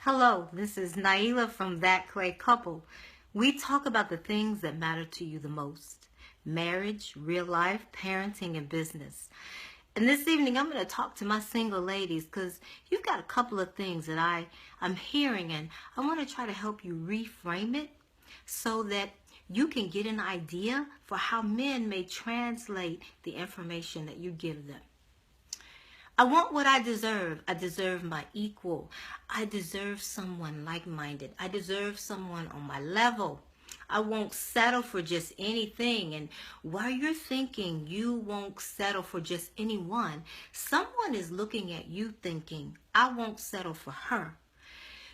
Hello, this is Naila from That Clay Couple. We talk about the things that matter to you the most: marriage, real life, parenting, and business. And this evening, I'm going to talk to my single ladies because you've got a couple of things that I'm hearing, and I want to try to help you reframe it so that you can get an idea for how men may translate the information that you give them. I want what I deserve. I deserve my equal. I deserve someone like-minded. I deserve someone on my level. I won't settle for just anything. And while you're thinking you won't settle for just anyone, someone is looking at you thinking, I won't settle for her.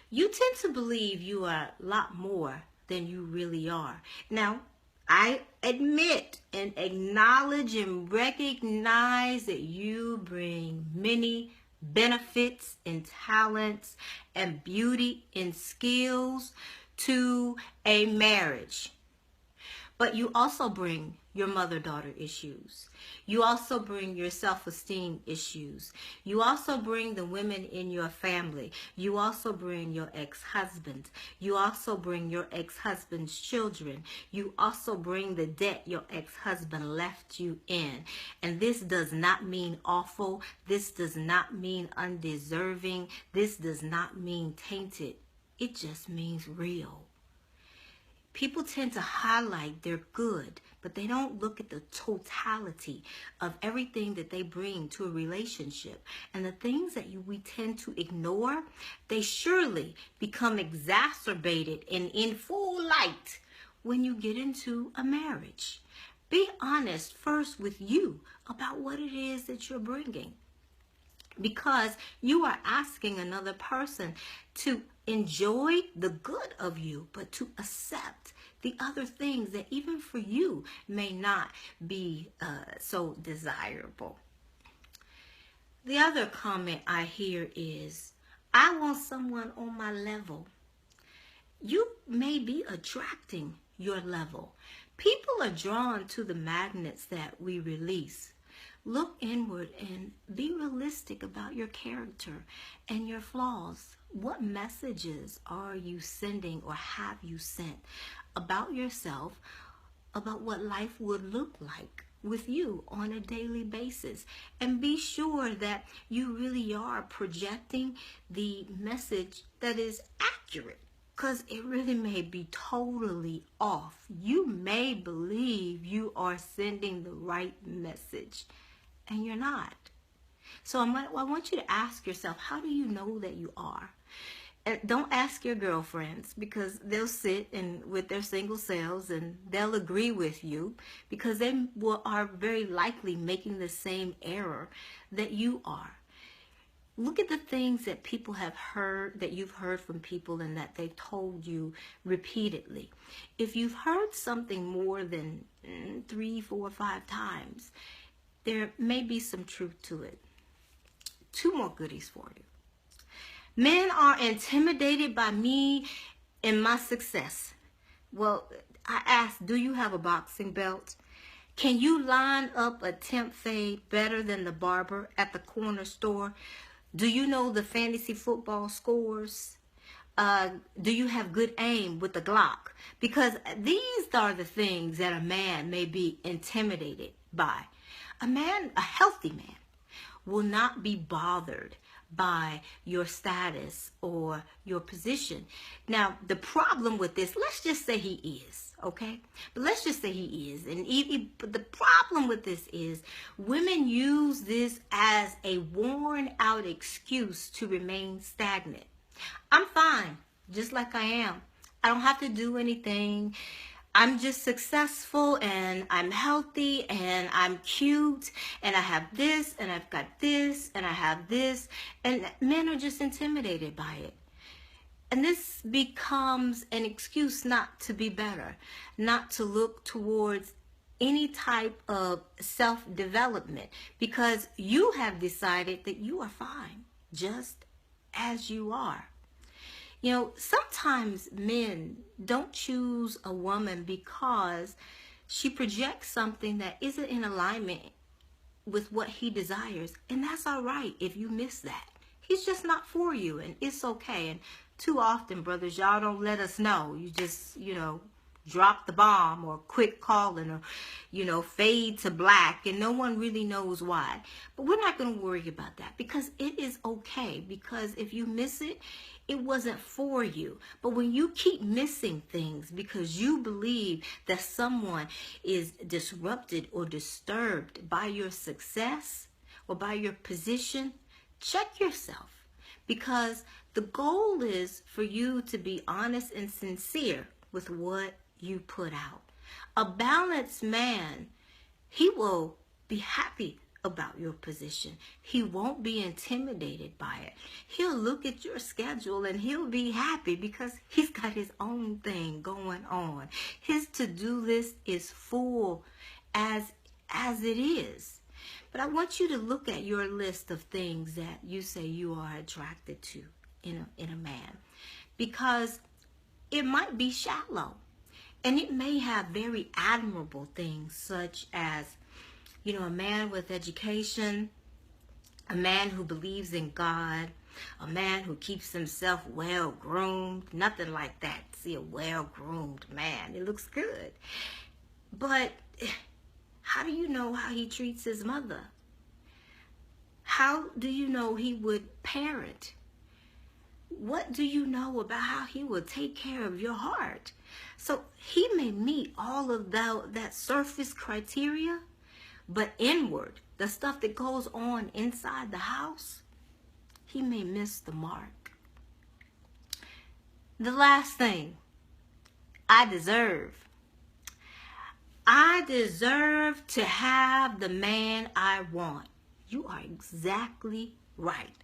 You tend to believe you are a lot more than you really are. Now, I admit and acknowledge and recognize that you bring many benefits and talents and beauty and skills to a marriage. But you also bring your mother-daughter issues. You also bring your self-esteem issues. You also bring the women in your family. You also bring your ex-husband. You also bring your ex-husband's children. You also bring the debt your ex-husband left you in. And this does not mean awful. This does not mean undeserving. This does not mean tainted. It just means real. People tend to highlight their good, but they don't look at the totality of everything that they bring to a relationship. And the things that we tend to ignore, they surely become exacerbated and in full light when you get into a marriage. Be honest first with you about what it is that you're bringing, because you are asking another person to enjoy the good of you, but to accept the other things that even for you may not be so desirable. The other comment I hear is, I want someone on my level. You may be attracting your level. People are drawn to the magnets that we release. Look inward and be realistic about your character and your flaws. What messages are you sending or have you sent about yourself, about what life would look like with you on a daily basis? And be sure that you really are projecting the message that is accurate, because it really may be totally off. You may believe you are sending the right message, and you're not. So I want you to ask yourself, how do you know that you are? And don't ask your girlfriends, because they'll sit and with their single selves and they'll agree with you, because they are very likely making the same error that you are. Look at the things that people have heard, that you've heard from people and that they've told you repeatedly. If you've heard something more than 3, 4, 5 times, there may be some truth to it. 2 more goodies for you. Men are intimidated by me and my success. Well, I asked, do you have a boxing belt? Can you line up a temp fade better than the barber at the corner store? Do you know the fantasy football scores? Do you have good aim with the Glock? Because these are the things that a man may be intimidated by. A healthy man, will not be bothered by your status or your position. Now, the problem with this, let's just say he is, okay? But let's just say he is. And but the problem with this is women use this as a worn out excuse to remain stagnant. I'm fine, just like I am. I don't have to do anything. I'm just successful and I'm healthy and I'm cute and I have this and I've got this and I have this. And men are just intimidated by it. And this becomes an excuse not to be better, not to look towards any type of self-development, because you have decided that you are fine just as you are. You know, sometimes men don't choose a woman because she projects something that isn't in alignment with what he desires. And that's all right if you miss that. He's just not for you, and it's okay. And Too often, brothers, y'all don't let us know. You just, drop the bomb or quit calling or, fade to black, and no one really knows why. But we're not going to worry about that because it is okay. Because if you miss it, it wasn't for you. But when you keep missing things because you believe that someone is disrupted or disturbed by your success or by your position, check yourself. Because the goal is for you to be honest and sincere with what you put out. A balanced man, he will be happy about your position. He won't be intimidated by it. He'll look at your schedule and he'll be happy because he's got his own thing going on. His to-do list is full as it is. But I want you to look at your list of things that you say you are attracted to in a man, because it might be shallow. And it may have very admirable things, such as, a man with education, a man who believes in God, a man who keeps himself well-groomed. Nothing like that. See a well-groomed man. It looks good. But how do you know how he treats his mother? How do you know he would parent? What do you know about how he will take care of your heart? So he may meet all of that surface criteria, but inward, the stuff that goes on inside the house, he may miss the mark. The last thing, I deserve to have the man I want. You are exactly right.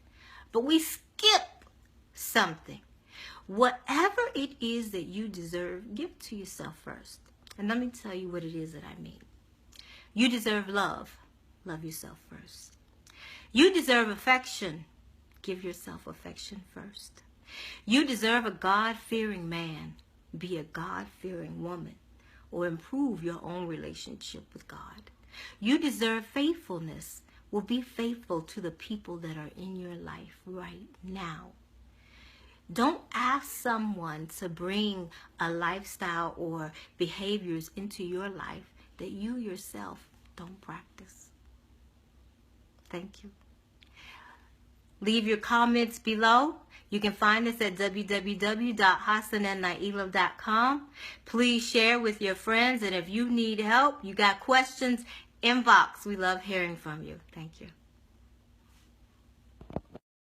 But we skip something. Whatever it is that you deserve, give it to yourself first. And let me tell you what it is that I mean. You deserve love. Love yourself first. You deserve affection. Give yourself affection first. You deserve a God-fearing man. Be a God-fearing woman, or improve your own relationship with God. You deserve faithfulness. Well, be faithful to the people that are in your life right now. Don't ask someone to bring a lifestyle or behaviors into your life that you yourself don't practice. Thank you. Leave your comments below. You can find us at www.hassanandnaila.com. Please share with your friends, and if you need help, you got questions, inbox. We love hearing from you. Thank you.